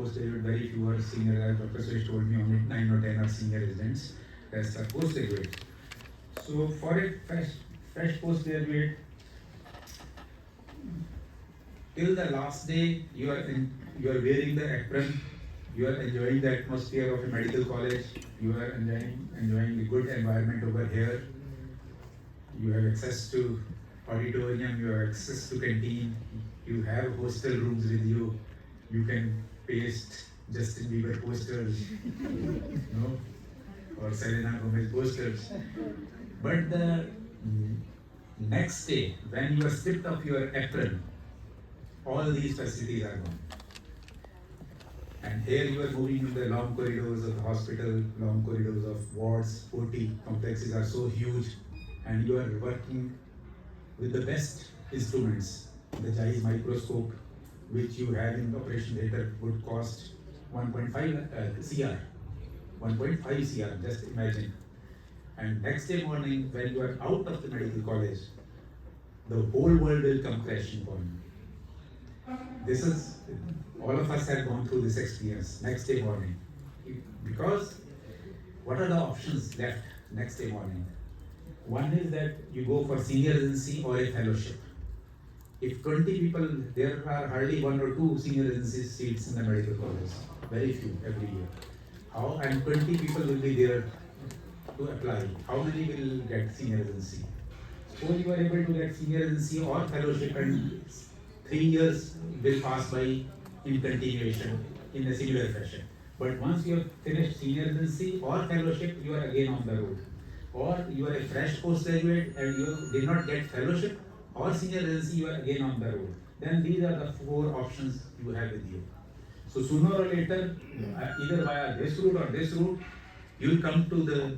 postgraduate, very few are senior, as Dr. Suresh told me, only 9 or 10 are senior residents, rest are postgraduate. So for a fresh postgraduate, till the last day, you are wearing the apron, you are enjoying the atmosphere of a medical college, you are enjoying the good environment over here, you have access to auditorium, you have access to canteen, you have hostel rooms with you, you can paste Justin Bieber posters, or Selena Gomez posters. But the next day, when you are stripped of your apron, all these facilities are gone. And here you are moving in the long corridors of the hospital, long corridors of wards, OT complexes are so huge, and you are working with the best instruments. The Zeiss microscope, which you have in the operation theatre, would cost 1.5 CR. 1.5 CR, just imagine. And next day morning, when you are out of the medical college, the whole world will come crashing upon you. This is, all of us have gone through this experience next day morning. Because what are the options left next day morning? One is that you go for senior residency or a fellowship. If 20 people, there are hardly 1 or 2 senior residency seats in the medical college, very few every year. And 20 people will be there to apply. How many will get senior residency? Suppose you are able to get senior residency or fellowship, and 3 years will pass by in continuation in a similar fashion. But once you have finished senior residency or fellowship, you are again on the road. Or you are a fresh postgraduate and you did not get fellowship or senior residency, you are again on the road. Then these are the 4 options you have with you. So sooner or later, either via this route or this route, you will come to the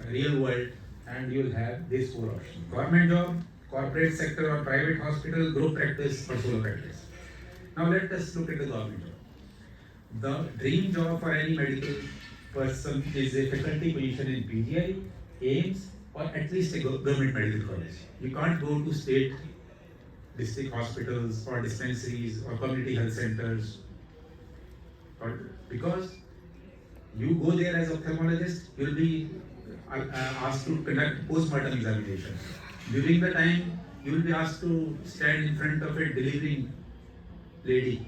real world and you will have these 4 options: government job, corporate sector or private hospital, group practice or solo practice. Now let us look at the government job. The dream job for any medical person is a faculty position in PGI, AIMS, or at least a government medical college. You can't go to state, district hospitals or dispensaries or community health centers, because you go there as ophthalmologist, you will be asked to conduct postmortem examination. During the time, you will be asked to stand in front of a delivering lady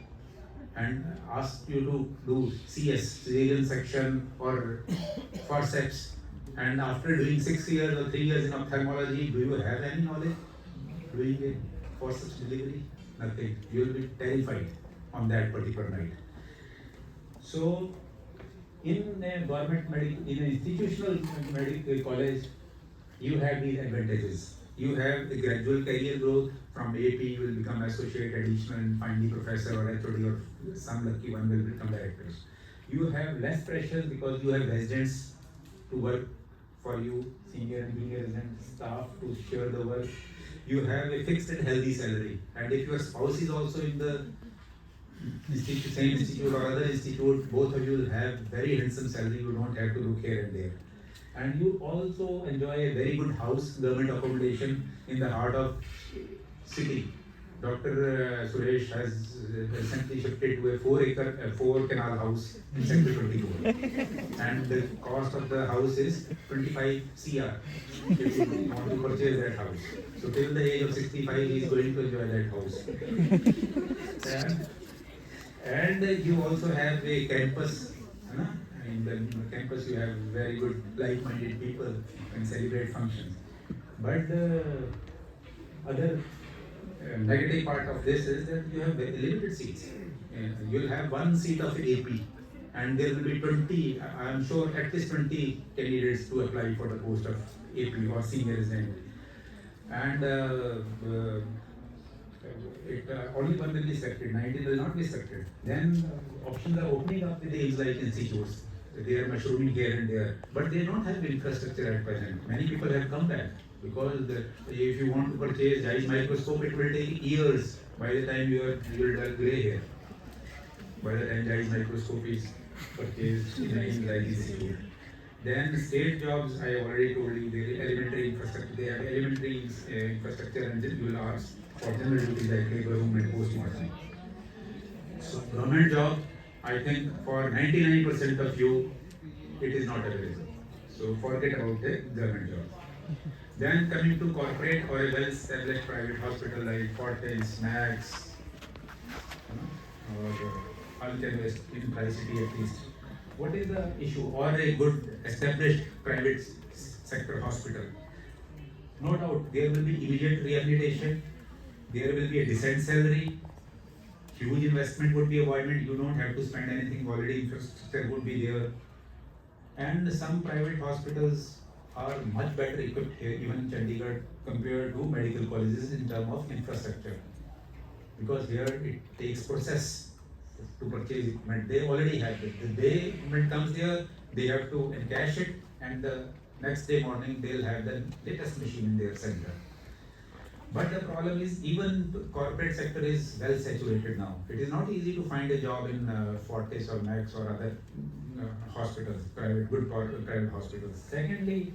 and ask you to do CS, cesarean section or forceps. And after doing 6 years or 3 years in ophthalmology, do you have any knowledge doing a forceps delivery? Nothing. You will be terrified on that particular night. So, in a government medical, in an institutional medical college, you have these advantages. You have a gradual career growth. From AP, you will become associate, additional, and finally professor or HOD, or some lucky one will become directors. You have less pressure because you have residents to work for you, senior and junior resident staff to share the work. You have a fixed and healthy salary. And if your spouse is also in the same institute or other institute, both of you will have very handsome salary. You don't have to look here and there. And you also enjoy a very good house, government accommodation in the heart of city. Dr. Suresh has recently shifted to a 4 canal house in Sector 24. And the cost of the house is 25 CR if you want to purchase that house. So till the age of 65, he is going to enjoy that house. And you also have a campus. In the campus, you have very good, like-minded people and celebrate functions. But the other negative part of this is that you have very limited seats. You will have 1 seat of AP, and there will be 20. I am sure at least 20 candidates to apply for the post of AP or senior resident. And only 1 will be selected, 19 will not be selected. Then options are opening up with the like institutes. They are mushrooming here and there, but they don't have infrastructure at present. Many people have come back because if you want to purchase Zeiss microscope, it will take years by the time you will dull grey hair. By the time Zeiss microscope is purchased in an like institute. Then state jobs, I already told you, the elementary infrastructure. They have elementary infrastructure, and then you will ask for general duties like labor room and postmortem. Government job, I think for 99% of you, it is not available. So forget about the government job. Then coming to corporate or a well-established private hospital like Fortis, Max, or Alchemist in Tri-City at least. What is the issue? Or a good established private sector hospital? No doubt, there will be immediate rehabilitation, there will be a decent salary, huge investment would be avoided, you don't have to spend anything, already infrastructure would be there. And some private hospitals are much better equipped here, even in Chandigarh, compared to medical colleges in terms of infrastructure. Because here it takes process to purchase equipment. They already have it. The day equipment comes there, they have to encash it, and the next day morning they'll have the latest machine in their center. But the problem is, even the corporate sector is well saturated now. It is not easy to find a job in Fortis or Max or other hospitals, private hospitals. Secondly,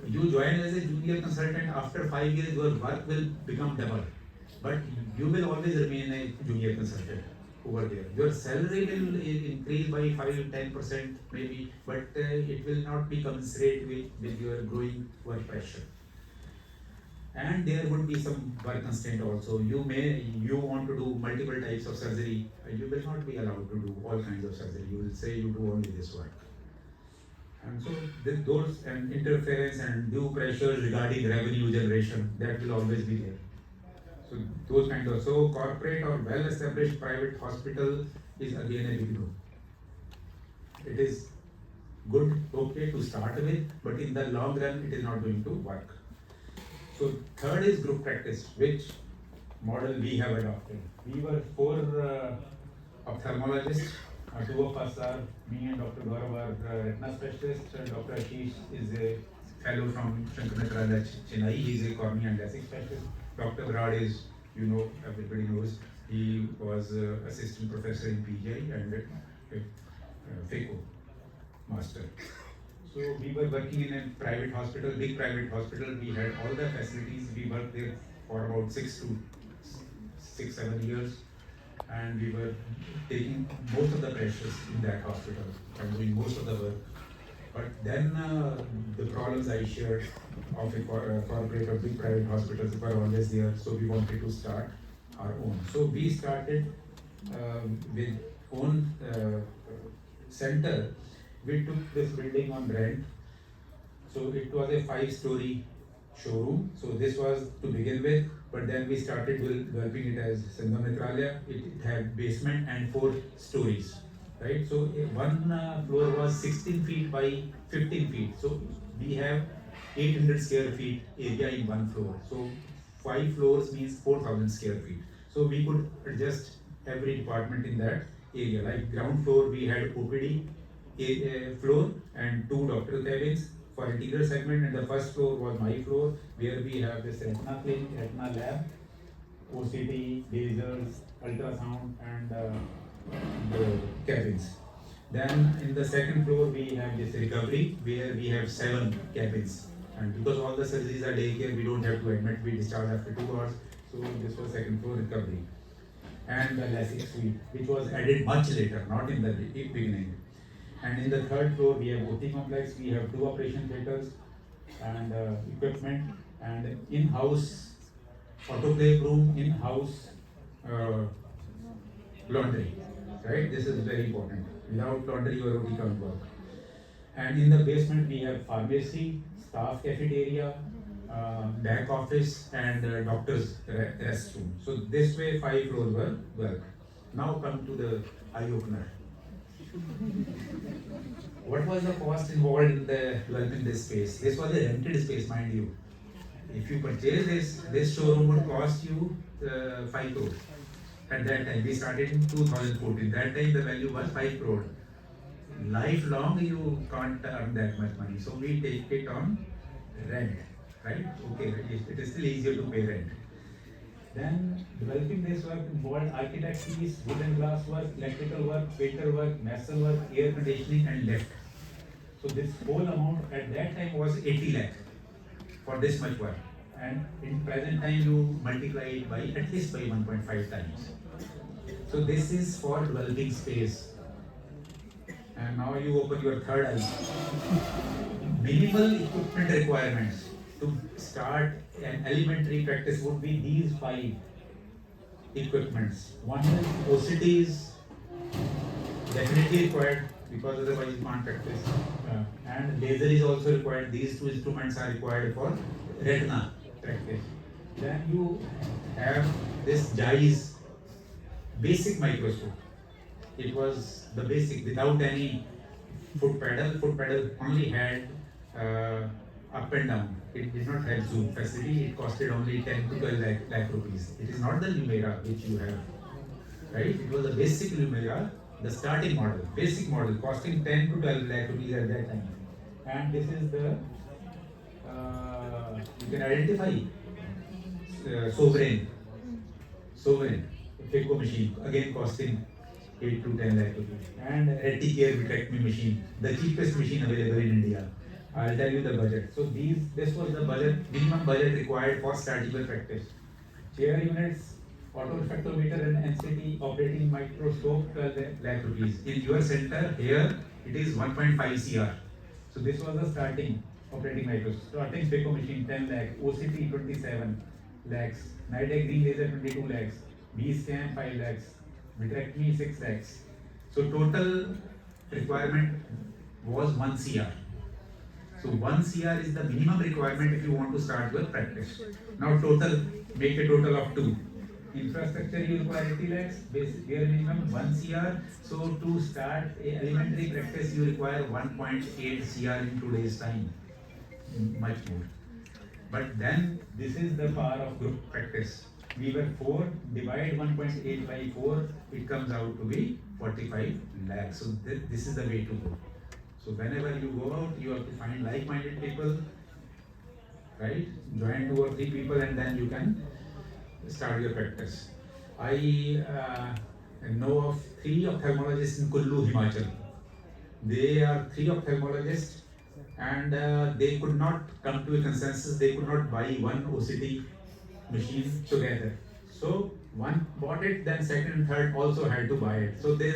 you join as a junior consultant. After 5 years, your work will become double, but you will always remain a junior consultant over there. Your salary will increase by 5-10% maybe, but it will not be commensurate with your growing work pressure. And there would be some work constraint also. You want to do multiple types of surgery, you will not be allowed to do all kinds of surgery. You will say you do only this work. And so those and interference and due pressures regarding revenue generation, that will always be there. So those kind of, so corporate or well-established private hospital is again a big no. It is good, okay to start with, but in the long run, it is not going to work. So third is group practice, which model we have adopted. We were 4 ophthalmologists. Two of us are, me and Dr. Gaurav are retina specialists. Dr. Ashish is a fellow from Shankar Chennai. He is a cornea and LASIK specialist. Dr. Brad is, everybody knows, he was assistant professor in PGI and FICO master. So we were working in a private hospital, big private hospital. We had all the facilities. We worked there for about 6-7 years, and we were taking most of the pressures in that hospital and doing most of the work. But then the problems I shared of a corporate or big private hospitals were always there. So we wanted to start our own. So we started with own center. We took this building on rent. So it was a 5-story showroom. So this was to begin with, but then we started developing it as Sangam Netralaya. It had basement and 4 stories, right? So one floor was 16 feet by 15 feet. So we have 800 square feet area in one floor. So 5 floors means 4,000 square feet. So we could adjust every department in that area. Like ground floor, we had OPD floor and 2 doctor cabins for interior segment, and the first floor was my floor where we have this retina clinic, retina lab, OCT, lasers, ultrasound, and the cabins. Then in the second floor we have this recovery where we have 7 cabins, and because all the surgeries are daycare, we don't have to admit, we discharge after 2 hours. So this was second floor recovery, and the LASIK suite, which was added much later, not in the beginning. And in the third floor, we have OT complex, we have 2 operation theaters and equipment, and in-house autoclave room, in-house laundry, right? This is very important. Without laundry, your OT can't work. And in the basement, we have pharmacy, staff cafeteria, back office, and doctor's restroom. So this way, 5 floors were work. Now come to the eye-opener. What was the cost involved in developing this space? This was a rented space, mind you. If you purchase this showroom would cost you 5 crore. At that time, we started in 2014. That time the value was 5 crore. Lifelong you can't earn that much money. So we take it on rent, right? Okay, it is still easier to pay rent. Then developing this work involved architect fees, wood and glass work, electrical work, painter work, mason work, air conditioning and lift. So this whole amount at that time was 80 lakh for this much work. And in present time you multiply it by at least by 1.5 times. So this is for developing space. And now you open your third eye. Minimal equipment requirements to start an elementary practice would be these 5 equipments. One is OCT is definitely required because otherwise you can't practice. And laser is also required. These 2 instruments are required for retina practice. Then you have this JAI's basic microscope. It was the basic without any foot pedal. Foot pedal only had up and down. It did not have zoom facility. It costed only 10 to 12 lakh rupees. It is not the Lumera which you have, right? It was a basic Lumera, the starting model, basic model, costing 10 to 12 lakh rupees at that time. And this is the you can identify sovereign Phaco machine, again costing 8 to 10 lakh rupees. And Reticare vitrectomy machine, the cheapest machine available in India. I'll tell you the budget. So this was the budget, minimum budget required for surgical practice. Chair units, autorefractometer and NCT operating microscope, 12 lakh rupees. In your center here, it is 1.5 CR. So this was the starting operating microscope. Starting Phaco machine 10 lakh, OCT 27 lakhs, Nidec green laser 22 lakhs, B-scan 5 lakhs, vitrectomy 6 lakhs. So total requirement was 1 CR. So 1 CR is the minimum requirement if you want to start your practice. Now total, make a total of 2. Infrastructure you require 80 lakhs, basic bare minimum 1 CR. So to start a elementary practice you require 1.8 CR in today's time, much more. But then this is the power of group practice. We were 4, divide 1.8 by 4, it comes out to be 45 lakhs. So this is the way to go. So whenever you go out, you have to find like-minded people, right? Join 2 or 3 people and then you can start your practice. I know of 3 ophthalmologists in Kullu, Himachal. They are 3 ophthalmologists and they could not come to a consensus. They could not buy one OCT machine together. So one bought it, then second and third also had to buy it. So they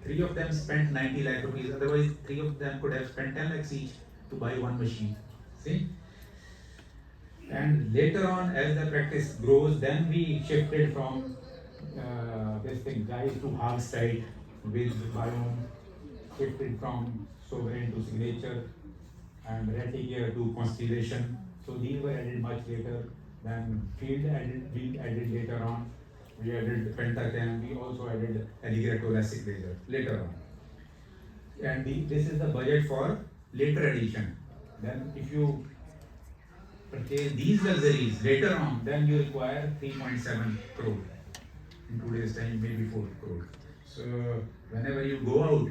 3 of them spent 90 lakh rupees. Otherwise 3 of them could have spent 10 lakhs each to buy one machine. See? And later on, as the practice grows, then we shifted from this thing, guys to Hagstite with biome, shifted from sovereign to signature, and Reticare to constellation. So these were added much later. Then field we added later on. We added Pentacam. We also added alligator-thoracic laser later on. And this is the budget for later addition. Then if you purchase these luxuries later on, then you require 3.7 crore. In today's time, maybe 4 crore. So whenever you go out,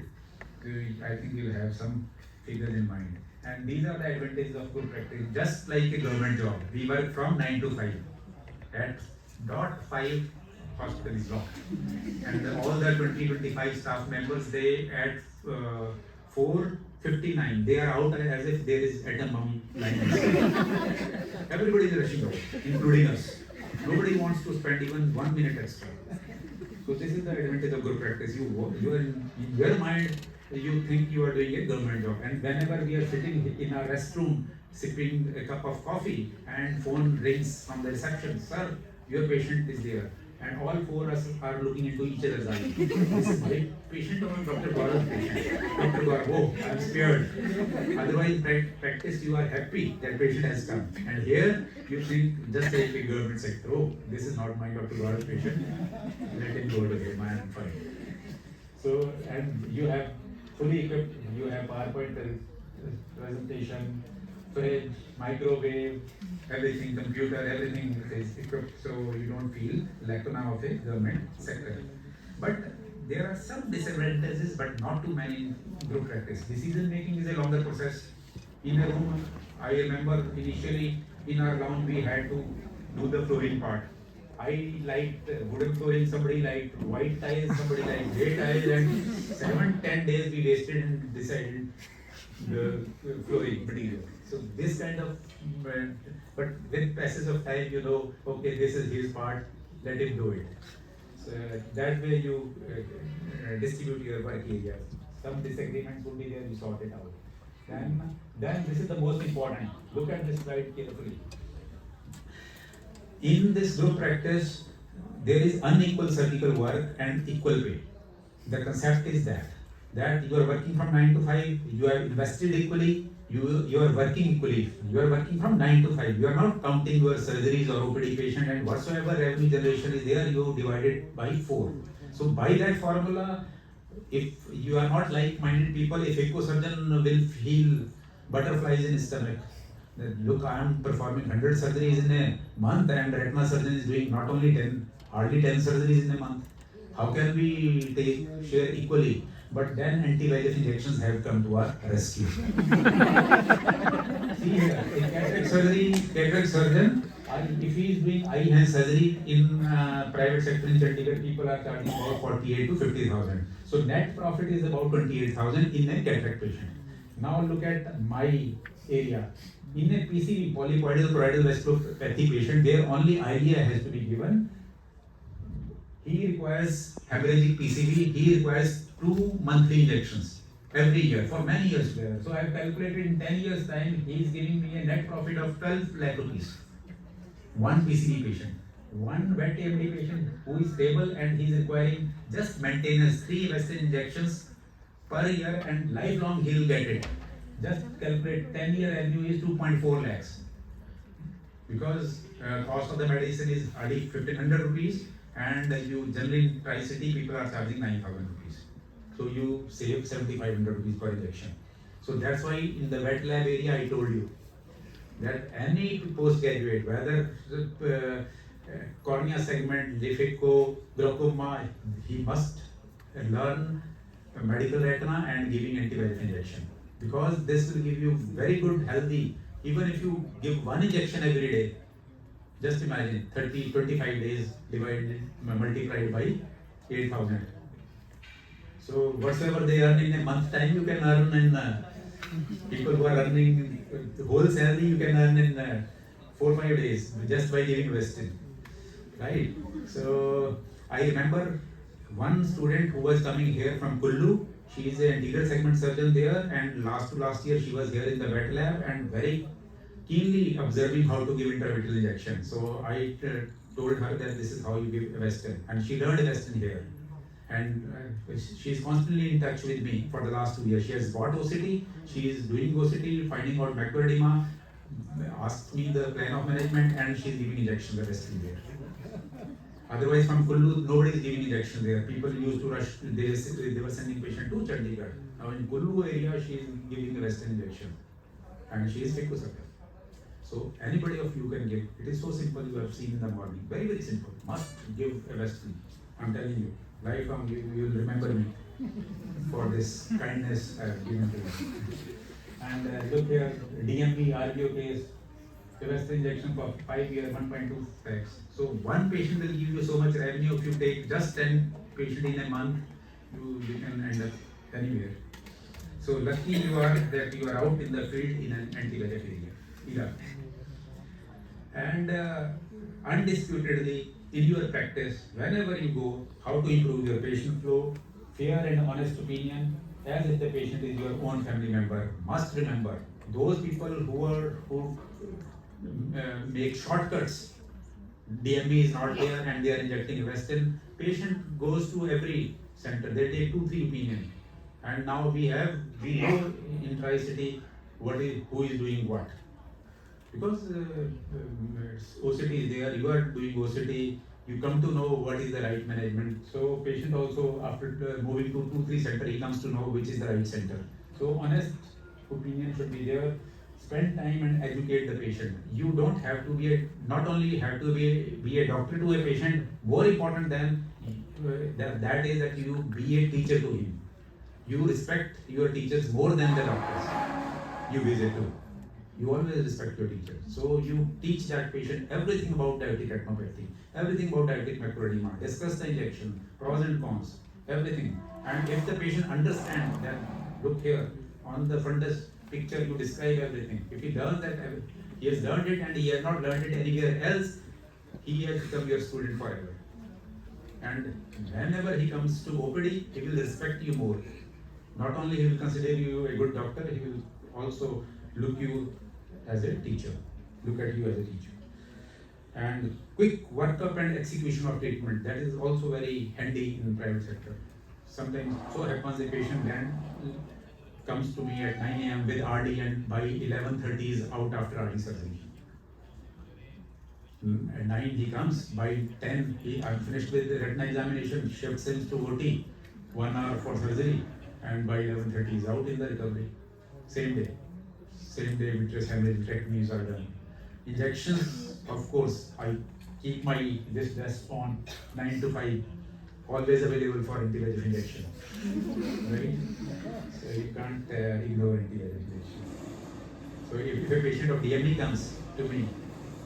I think you'll have some figures in mind. And these are the advantages of good practice. Just like a government job, we work from 9 to 5. At dot 5, hospital is locked. And all the 20-25 staff members, they at 4:59, they are out as if there is atom bomb lying. Everybody is rushing out, including us. Nobody wants to spend even 1 minute extra. So this is the advantage of good practice. You are in your mind, you think you are doing a government job. And whenever we are sitting in our restroom, sipping a cup of coffee, and phone rings from the reception, sir, your patient is there. And all 4 of us are looking into each other's eyes. This is my patient or Dr. Gaurav's patient? Dr. Gaurav, oh, I'm scared. Otherwise, in practice, you are happy that patient has come. And here, you think, just like a government sector, oh, this is not my Dr. Gaurav's patient. Let him go to him, I am fine. So, and you have fully equipped, you have PowerPoint presentation, fridge, microwave, everything, computer, everything is equipped, so you don't feel like now of a government sector. But there are some disadvantages, but not too many in group practice. Decision making is a longer process. In a room, I remember initially in our lounge we had to do the flooring part. I liked wooden flooring, somebody liked white tiles, somebody liked grey tiles, and 7-10 days we wasted and decided the flooring material. So this kind of, but with passage of time, you know, okay, this is his part, let him do it. that way you distribute your work areas. Some disagreements would be there, you sort it out. Then this is the most important. Look at this slide carefully. In this group practice, there is unequal surgical work and equal pay. The concept is that you are working from 9 to 5, you are invested equally, you are working equally. You are working from 9 to 5. You are not counting your surgeries or OPD patient, and whatsoever revenue generation is there, you divide it by 4. So by that formula, if you are not like-minded people, if echo surgeon will feel butterflies in his stomach, that look, I am performing 100 surgeries in a month and retina surgeon is doing not only 10, hardly 10 surgeries in a month. How can we share equally? But then anti-VEGF injections have come to our rescue. See here, a cataract surgeon, if he is doing eye hand surgery in private sector in Chandigarh, people are charging about 48 to 50,000. So net profit is about 28,000 in a cataract patient. Now look at my area. In a PCV, polypoidal choroidal vasculopathy patient, where only Eylea has to be given, he requires hemorrhagic PCV, he requires 2 monthly injections every year for many years there. So I have calculated in 10 years time, he is giving me a net profit of 12 lakh rupees. One PCV patient, one wet AMD patient who is stable and he is requiring just maintenance, 3 Western injections per year and lifelong he will get it. Just calculate 10-year revenue is 2.4 lakhs. Because cost of the medicine is already 1500 rupees and you generally in Tri-City people are charging 9,000 rupees. So you save 7,500 rupees per injection. So that's why in the wet lab area I told you that any postgraduate, whether cornea segment, LIFICO, glaucoma, he must learn medical retina and giving anti-VEGF injection. Because this will give you very good healthy, even if you give 1 injection every day, just imagine 25 days multiplied by 8,000. So whatsoever they earn in a month time, you can earn in people who are earning the whole salary, you can earn in 4-5 days just by giving Western, right? So I remember one student who was coming here from Kullu. She is an anterior segment surgeon there, and last year she was here in the wet lab and very keenly observing how to give intravitreal injection. So I told her that this is how you give Western, and she learned Western here. And she is constantly in touch with me for the last 2 years. She has bought OCT, she is doing OCT, finding out macular edema, asked me the plan of management, and she is giving injection the Western there. Otherwise, from Kullu, nobody is giving injection there. People used to rush, they were sending patient to Chandigarh. Now in Kullu area, she is giving the Western injection. And she is fit to survive. So anybody of you can give. It is so simple, you have seen in the morning. Very, very simple. Must give a Western. I'm telling you. Lifelong, you will remember me for this kindness I have given to you. And look here, DMV, RBO case, the Western injection for 5 years, 1.2 lakhs. So one patient will give you so much revenue. If you take just 10 patients in a month, you can end up anywhere. So lucky you are that you are out in the field in an anti-VEGF area. And undisputedly, in your practice, whenever you go, how to improve your patient flow, fair and honest opinion, as if the patient is your own family member. Must remember, those people who make shortcuts, DME is not there and they are injecting Western, patient goes to every center, they take 2-3 opinion. And now we know in Tri-City who is doing what. Because OCT is there, you are doing OCT, you come to know what is the right management. So patient also, after moving to 2-3 center, he comes to know which is the right center. So honest opinion should be there. Spend time and educate the patient. You don't have to be not only have to be a doctor to a patient, more important than that is that you be a teacher to him. You respect your teachers more than the doctors you visit to. You always respect your teacher. So you teach that patient everything about diabetic retinopathy, everything about diabetic macular edema, discuss the injection, pros and cons, everything. And if the patient understands that, look here, on the frontis picture you describe everything. If he learns that, he has learned it and he has not learned it anywhere else, he has become your student forever. And whenever he comes to OPD, he will respect you more. Not only he will consider you a good doctor, he will also look you as a teacher, look at you as a teacher. And quick workup and execution of treatment, that is also very handy in private sector. Sometimes so happens a patient then comes to me at 9 a.m. with RD and by 11:30 is out after RD surgery. At 9 he comes, by 10 I'm finished with the retina examination, shifts him to OT, 1 hour for surgery, and by 11:30 is out in the recovery. Same day vitreous hemorrhage vitrectomies are done. Injections, of course, I keep my this vest on 9 to 5, always available for anti-VEGF injection. Right? So you can't ignore anti-VEGF injection. So if a patient of DME comes to me,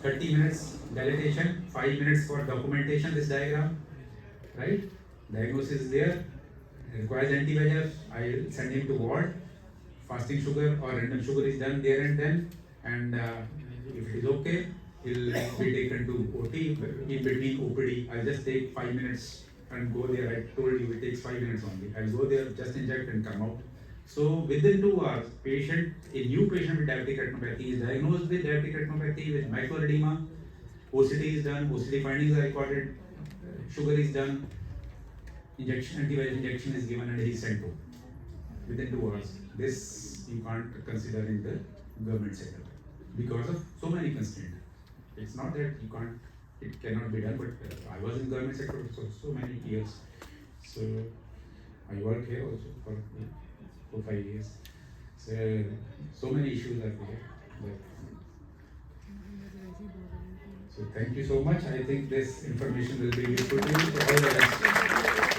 30 minutes dilatation, 5 minutes for documentation, this diagram, right? Diagnosis is there, requires anti-VEGF, I send him to ward, fasting sugar or random sugar is done there and then, and if it is okay, he'll be taken to OT. In between OPD, I'll just take 5 minutes and go there. I told you it takes 5 minutes only. I'll go there, just inject and come out. So within 2 hours, a new patient with diabetic retinopathy is diagnosed with diabetic retinopathy with macular edema. OCT is done, OCT findings are recorded, sugar is done, anti-VEGF injection is given, and he is sent home within 2 hours. This you can't consider in the government sector because of so many constraints. It's not that it cannot be done, but I was in government sector for so many years. So I worked here also for 5 years. So many issues are there. So thank you so much. I think this information will be useful to you. All the best.